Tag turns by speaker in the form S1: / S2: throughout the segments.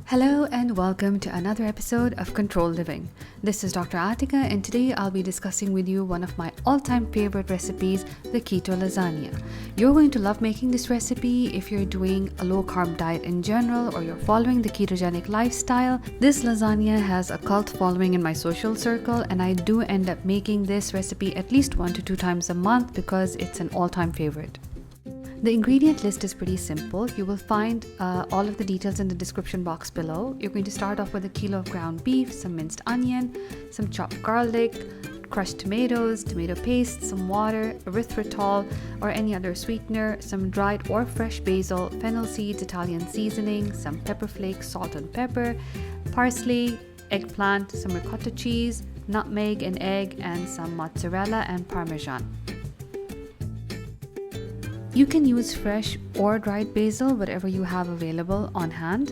S1: Hello and welcome to another episode of Controlled Living. This is Dr. Atika and today I'll be discussing with you one of my all-time favorite recipes, the keto lasagna. You're going to love making this recipe if you're doing a low-carb diet in general or you're following the ketogenic lifestyle. This lasagna has a cult following in my social circle and I do end up making this recipe at least 1 to 2 times a month because it's an all-time favorite. The ingredient list is pretty simple. You will find all of the details in the description box below. You're going to start off with a kilo of ground beef, some minced onion, some chopped garlic, crushed tomatoes, tomato paste, some water, erythritol or any other sweetener, some dried or fresh basil, fennel seeds, Italian seasoning, some pepper flakes, salt and pepper, parsley, eggplant, some ricotta cheese, nutmeg, an egg, and some mozzarella and Parmesan. You can use fresh or dried basil, whatever you have available on hand.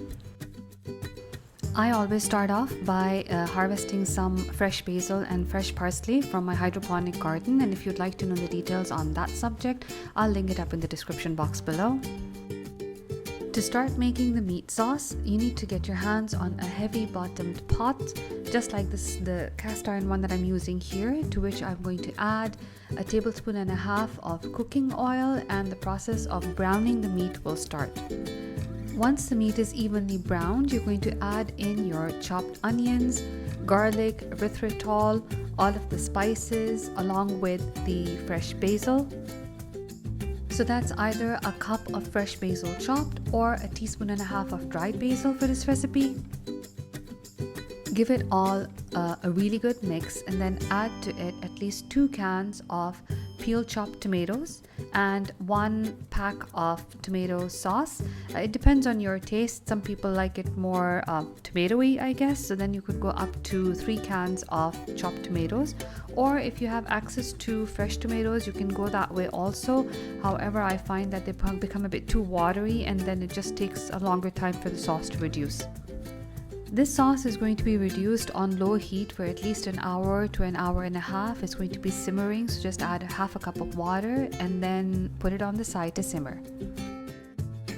S1: I always start off by harvesting some fresh basil and fresh parsley from my hydroponic garden, and if you'd like to know the details on that subject, I'll link it up in the description box below. To start making the meat sauce, you need to get your hands on a heavy bottomed pot, just like this, the cast iron one that I'm using here, to which I'm going to add a tablespoon and a half of cooking oil, and the process of browning the meat will start. Once the meat is evenly browned, you're going to add in your chopped onions, garlic, erythritol, all of the spices, along with the fresh basil. So that's either a cup of fresh basil chopped or a teaspoon and a half of dried basil for this recipe. Give it all a really good mix and then add to it at least 2 cans of peeled chopped tomatoes and 1 pack of tomato sauce. It depends on your taste. Some people like it more tomatoey, I guess, so then you could go up to 3 cans of chopped tomatoes, or if you have access to fresh tomatoes you can go that way also. However, I find that they become a bit too watery and then it just takes a longer time for the sauce to reduce. This sauce is going to be reduced on low heat for at least an hour to an hour and a half. It's going to be simmering, so just add half a cup of water and then put it on the side to simmer.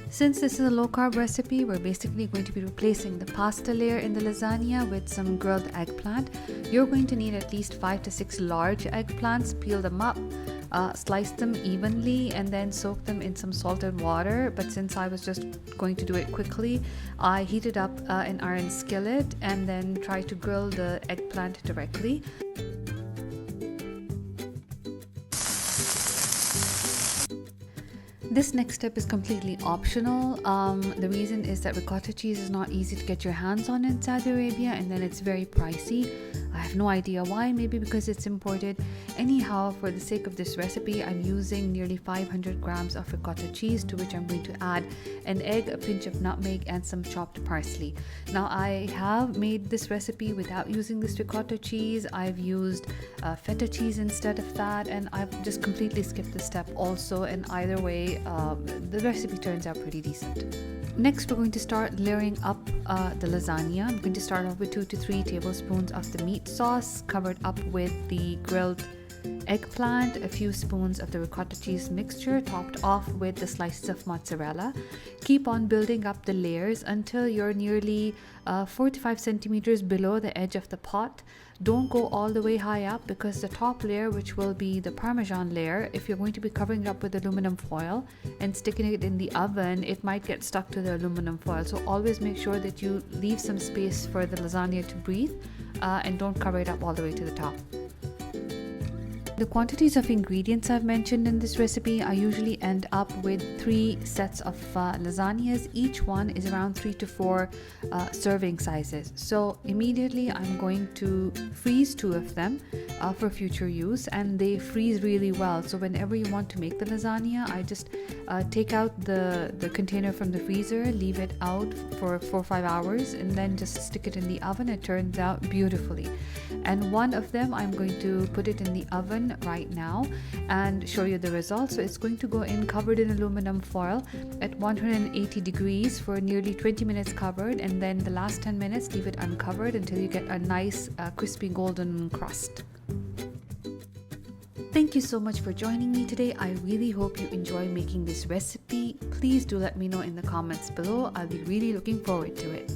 S1: Since this is a low carb recipe, we're basically going to be replacing the pasta layer in the lasagna with some grilled eggplant. You're going to need at least 5 to 6 large eggplants. Peel them up, slice them evenly, and then soak them in some salted water. But since I was just going to do it quickly, I heated up an iron skillet and then tried to grill the eggplant directly. This next step is completely optional. The reason is that ricotta cheese is not easy to get your hands on in Saudi Arabia, and then it's very pricey. I have no idea why, maybe because it's imported. Anyhow, for the sake of this recipe, I'm using nearly 500 grams of ricotta cheese, to which I'm going to add an egg, a pinch of nutmeg, and some chopped parsley. Now, I have made this recipe without using this ricotta cheese. I've used feta cheese instead of that, and I've just completely skipped this step also, and either way, the recipe turns out pretty decent. Next, we're going to start layering up the lasagna. I'm going to start off with 2 to 3 tablespoons of the meat sauce, covered up with the grilled eggplant, a few spoons of the ricotta cheese mixture, topped off with the slices of mozzarella. Keep on building up the layers until you're nearly 4 to 5 centimeters below the edge of the pot. Don't go all the way high up, because the top layer, which will be the Parmesan layer, if you're going to be covering it up with aluminum foil and sticking it in the oven, it might get stuck to the aluminum foil. So always make sure that you leave some space for the lasagna to breathe and don't cover it up all the way to the top. The quantities of ingredients I've mentioned in this recipe, I usually end up with 3 sets of lasagnas. Each one is around 3 to 4 serving sizes. So immediately I'm going to freeze 2 of them for future use, and they freeze really well. So whenever you want to make the lasagna, I just take out the container from the freezer, leave it out for 4 or 5 hours, and then just stick it in the oven. It turns out beautifully. And one of them, I'm going to put it in the oven right now and show you the results. So it's going to go in covered in aluminum foil at 180 degrees for nearly 20 minutes covered, and then the last 10 minutes leave it uncovered until you get a nice crispy golden crust. Thank you so much for joining me today. I really hope you enjoy making this recipe. Please do let me know in the comments below. I'll be really looking forward to it.